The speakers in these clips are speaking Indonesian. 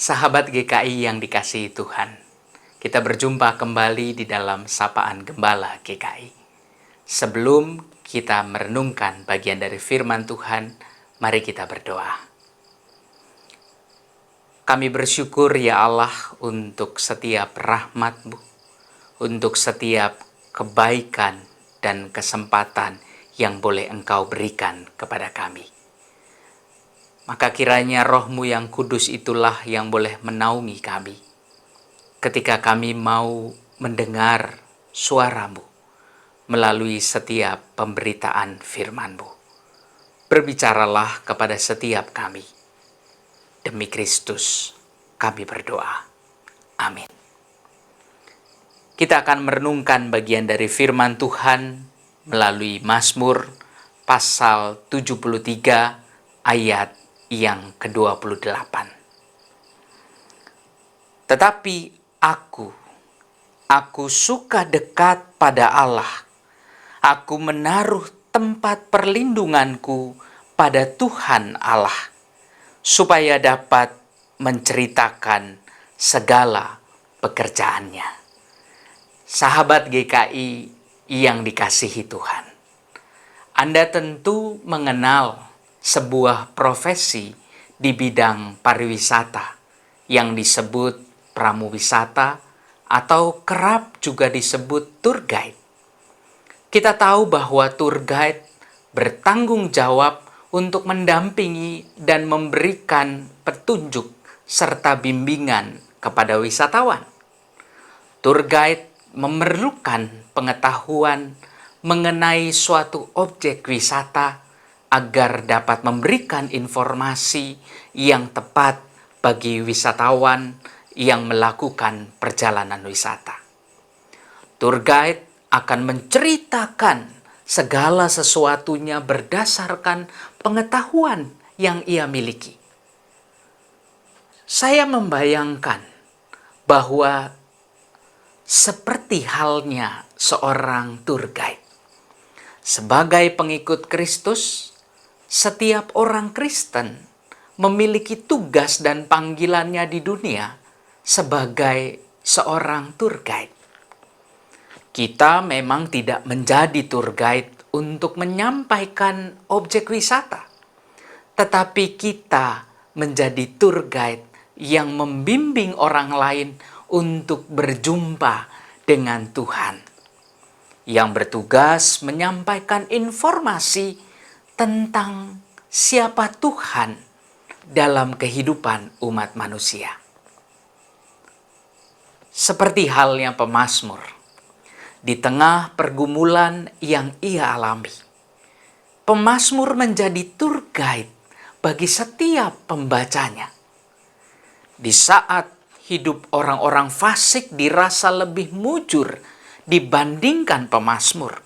Sahabat GKI yang dikasihi Tuhan, kita berjumpa kembali di dalam Sapaan Gembala GKI. Sebelum kita merenungkan bagian dari firman Tuhan, mari kita berdoa. Kami bersyukur ya Allah untuk setiap rahmat-Mu, untuk setiap kebaikan dan kesempatan yang boleh Engkau berikan kepada kami. Maka kiranya Roh-Mu yang kudus itulah yang boleh menaungi kami ketika kami mau mendengar suara-Mu melalui setiap pemberitaan firman-Mu. Berbicaralah kepada setiap kami. Demi Kristus kami berdoa. Amin. Kita akan merenungkan bagian dari firman Tuhan melalui Mazmur pasal 73 ayat yang ke-28. Tetapi aku suka dekat pada Allah. Aku menaruh tempat perlindunganku pada Tuhan Allah, supaya dapat menceritakan segala pekerjaannya. Sahabat GKI yang dikasihi Tuhan, Anda tentu mengenal sebuah profesi di bidang pariwisata yang disebut pramuwisata atau kerap juga disebut tour guide. Kita tahu bahwa tour guide bertanggung jawab untuk mendampingi dan memberikan petunjuk serta bimbingan kepada wisatawan. Tour guide memerlukan pengetahuan mengenai suatu objek wisata agar dapat memberikan informasi yang tepat bagi wisatawan yang melakukan perjalanan wisata. Tour guide akan menceritakan segala sesuatunya berdasarkan pengetahuan yang ia miliki. Saya membayangkan bahwa seperti halnya seorang tour guide. Sebagai pengikut Kristus, setiap orang Kristen memiliki tugas dan panggilannya di dunia sebagai seorang tour guide. Kita memang tidak menjadi tour guide untuk menyampaikan objek wisata, tetapi kita menjadi tour guide yang membimbing orang lain untuk berjumpa dengan Tuhan, yang bertugas menyampaikan informasi tentang siapa Tuhan dalam kehidupan umat manusia. Seperti halnya pemazmur, di tengah pergumulan yang ia alami, pemazmur menjadi tour guide bagi setiap pembacanya. Di saat hidup orang-orang fasik dirasa lebih mujur dibandingkan pemazmur,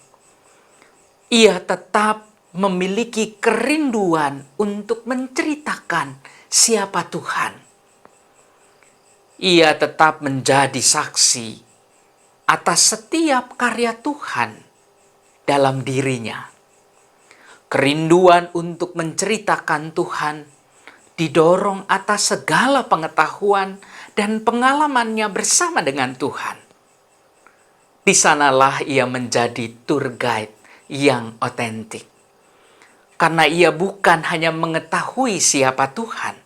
ia tetap memiliki kerinduan untuk menceritakan siapa Tuhan. Ia tetap menjadi saksi atas setiap karya Tuhan dalam dirinya. Kerinduan untuk menceritakan Tuhan didorong atas segala pengetahuan dan pengalamannya bersama dengan Tuhan. Di sanalah ia menjadi tour guide yang otentik. Karena ia bukan hanya mengetahui siapa Tuhan,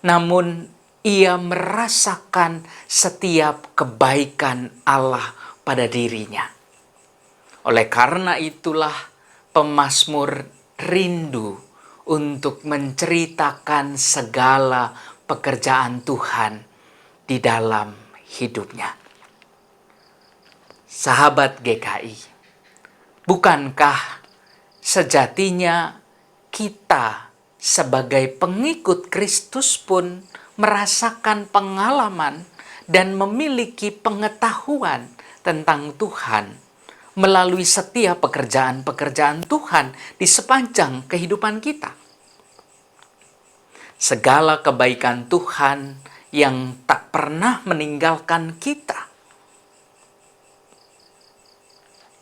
namun ia merasakan setiap kebaikan Allah pada dirinya. Oleh karena itulah pemazmur rindu untuk menceritakan segala pekerjaan Tuhan di dalam hidupnya. Sahabat GKI, bukankah sejatinya kita sebagai pengikut Kristus pun merasakan pengalaman dan memiliki pengetahuan tentang Tuhan melalui setiap pekerjaan-pekerjaan Tuhan di sepanjang kehidupan kita? Segala kebaikan Tuhan yang tak pernah meninggalkan kita.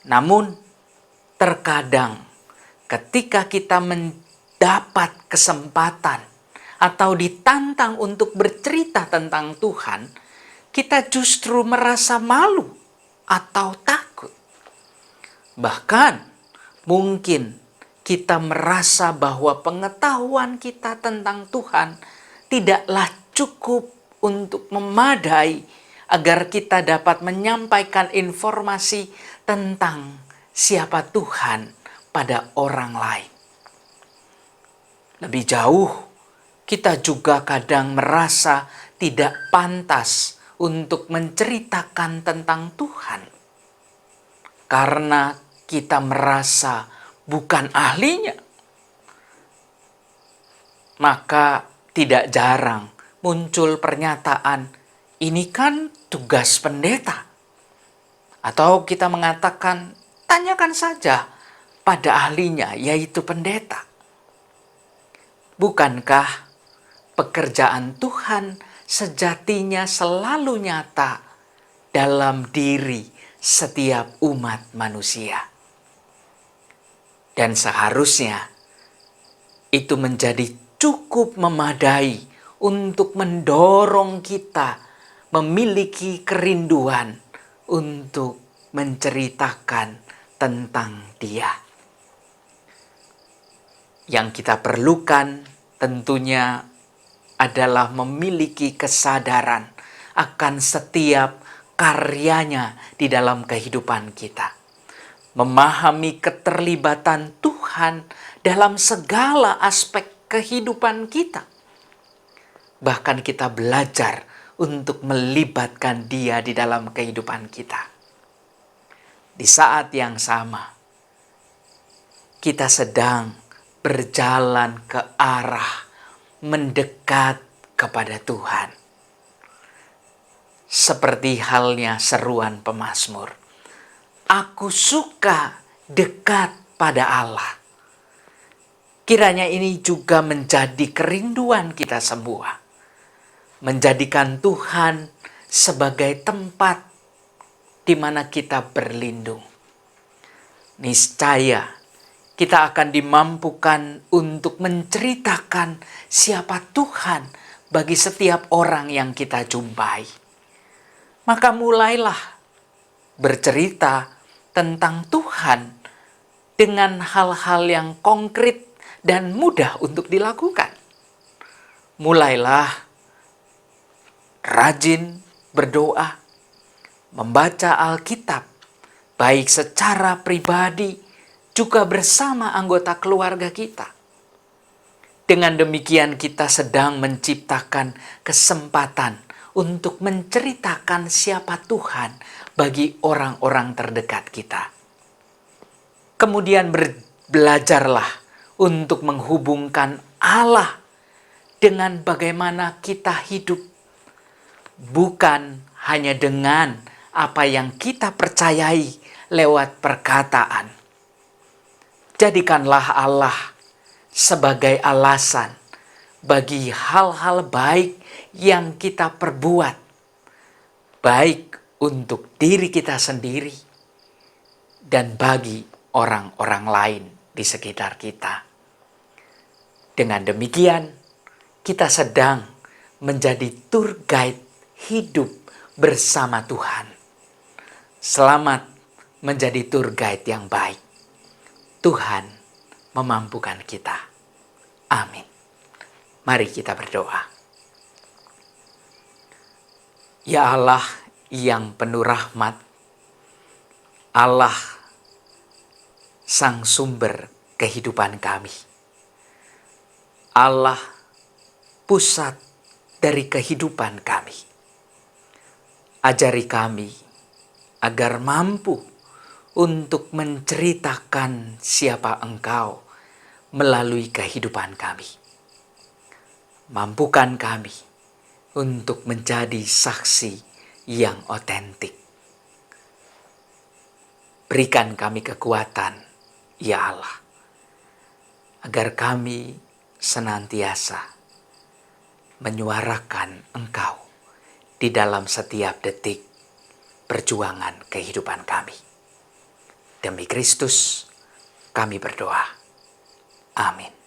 Namun, terkadang ketika kita mendapat kesempatan atau ditantang untuk bercerita tentang Tuhan, kita justru merasa malu atau takut. Bahkan mungkin kita merasa bahwa pengetahuan kita tentang Tuhan tidaklah cukup untuk memadai agar kita dapat menyampaikan informasi tentang siapa Tuhan pada orang lain. Lebih jauh, kita juga kadang merasa tidak pantas untuk menceritakan tentang Tuhan, karena kita merasa bukan ahlinya. Maka tidak jarang muncul pernyataan, ini kan tugas pendeta. Atau kita mengatakan, tanyakan saja pada ahlinya, yaitu pendeta. Bukankah pekerjaan Tuhan sejatinya selalu nyata dalam diri setiap umat manusia? Dan seharusnya itu menjadi cukup memadai untuk mendorong kita memiliki kerinduan untuk menceritakan tentang Dia. Yang kita perlukan tentunya adalah memiliki kesadaran akan setiap karyanya di dalam kehidupan kita. Memahami keterlibatan Tuhan dalam segala aspek kehidupan kita. Bahkan kita belajar untuk melibatkan Dia di dalam kehidupan kita. Di saat yang sama, kita sedang berjalan ke arah mendekat kepada Tuhan. Seperti halnya seruan pemazmur, aku suka dekat pada Allah. Kiranya ini juga menjadi kerinduan kita semua. Menjadikan Tuhan sebagai tempat di mana kita berlindung. Niscaya kita akan dimampukan untuk menceritakan siapa Tuhan bagi setiap orang yang kita jumpai. Maka mulailah bercerita tentang Tuhan dengan hal-hal yang konkret dan mudah untuk dilakukan. Mulailah rajin berdoa, membaca Alkitab, baik secara pribadi juga bersama anggota keluarga kita. Dengan demikian kita sedang menciptakan kesempatan untuk menceritakan siapa Tuhan bagi orang-orang terdekat kita. Kemudian belajarlah untuk menghubungkan Allah dengan bagaimana kita hidup. Bukan hanya dengan apa yang kita percayai lewat perkataan. Jadikanlah Allah sebagai alasan bagi hal-hal baik yang kita perbuat, baik untuk diri kita sendiri dan bagi orang-orang lain di sekitar kita. Dengan demikian, kita sedang menjadi tour guide hidup bersama Tuhan. Selamat menjadi tour guide yang baik. Tuhan memampukan kita. Amin. Mari kita berdoa. Ya Allah yang penuh rahmat, Allah sang sumber kehidupan kami. Allah pusat dari kehidupan kami. Ajari kami agar mampu untuk menceritakan siapa Engkau melalui kehidupan kami. Mampukan kami untuk menjadi saksi yang otentik. Berikan kami kekuatan, ya Allah, agar kami senantiasa menyuarakan Engkau di dalam setiap detik perjuangan kehidupan kami. Demi Kristus, kami berdoa. Amin.